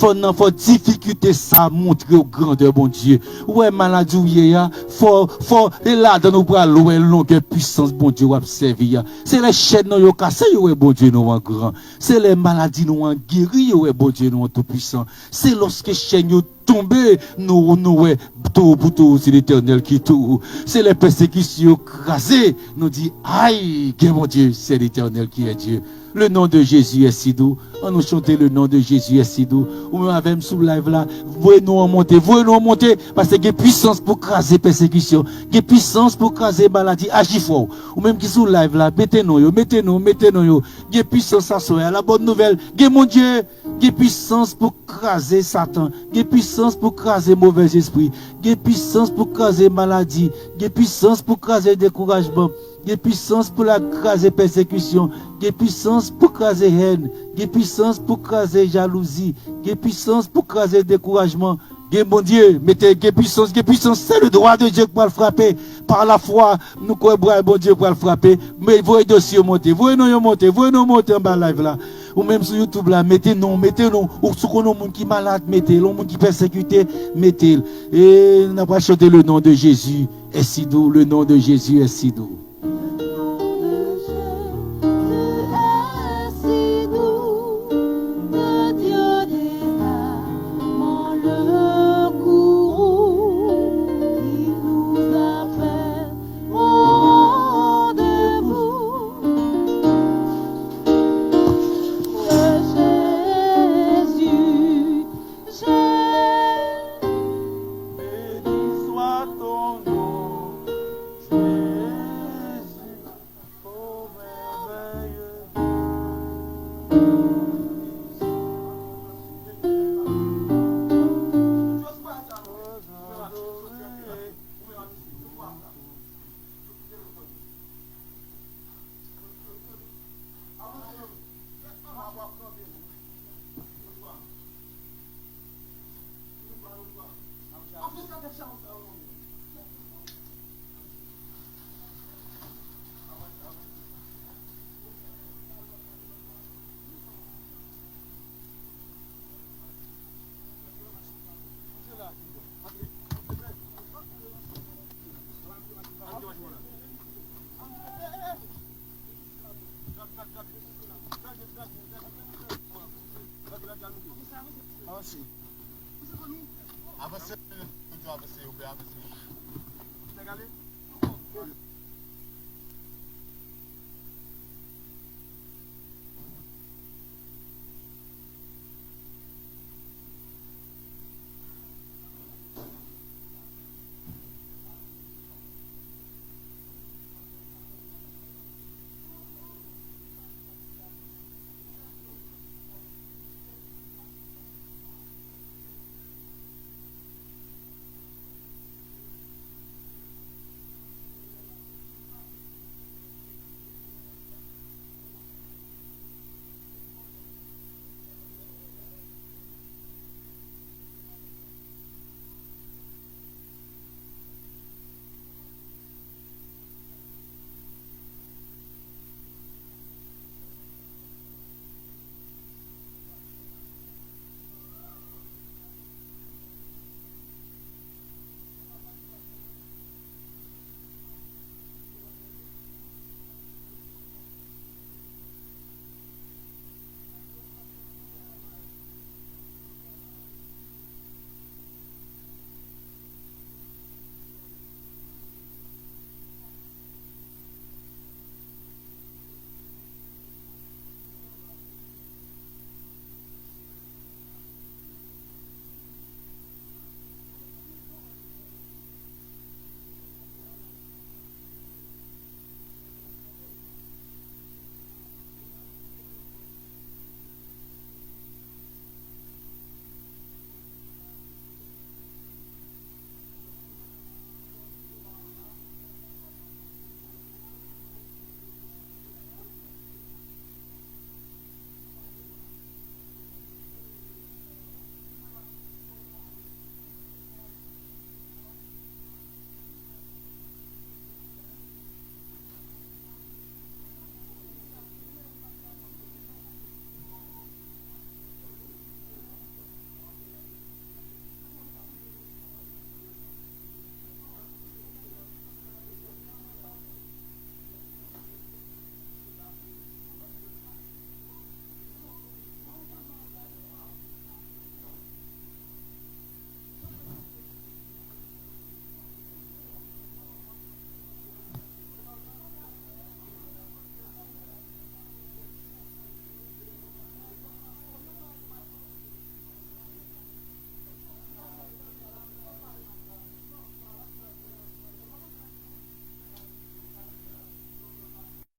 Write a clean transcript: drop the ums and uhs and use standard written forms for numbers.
faut difficulté ça montrer au grandeur bon Dieu. Ouais maladie ou faut et là dans nos bras loin longue puissance bon Dieu va servir. C'est les chaînes nous yo cassé ouais bon Dieu nous en grand. C'est les maladies nous en guéri ouais bon Dieu nous en tout puissant. C'est lorsque chaînes yo tomber nous ouais tout pour tout c'est l'Éternel qui tout. C'est les persécutions crasées nous dit aïe que mon Dieu c'est l'Éternel qui est Dieu. Le nom de Jésus est si doux. On nous chanter le nom de Jésus est si doux. Ou même avec sous live là, voyez-nous en monter, parce qu'il y a puissance pour craser persécution, il y a puissance pour craser maladie, agis fort. Ou même qui sous live là, mettez-nous, il y a puissance à soi, la bonne nouvelle, il y a mon Dieu, il y a puissance pour craser Satan, il y a puissance pour craser mauvais esprit, il y a puissance pour craser maladie, il y a puissance pour craser découragement. Il y a puissance pour la craser persécution, il y a puissance pour craser haine, il y a puissance pour craser jalousie, il y a puissance pour craser découragement. Mon Dieu, mettez puissance, c'est le droit de Dieu pour le frapper. Par la foi, nous croyons bon Dieu pour le frapper. Mais voyez dossier monter, voyez nous monter en bas live là. Ou même sur YouTube là, mettez-nous. Ou sur les gens qui sont malades, mettez. Les gens qui sont persécutés, mettez. Et nous avons chanté le nom de Jésus est si doux, le nom de Jésus est si doux. Avancez,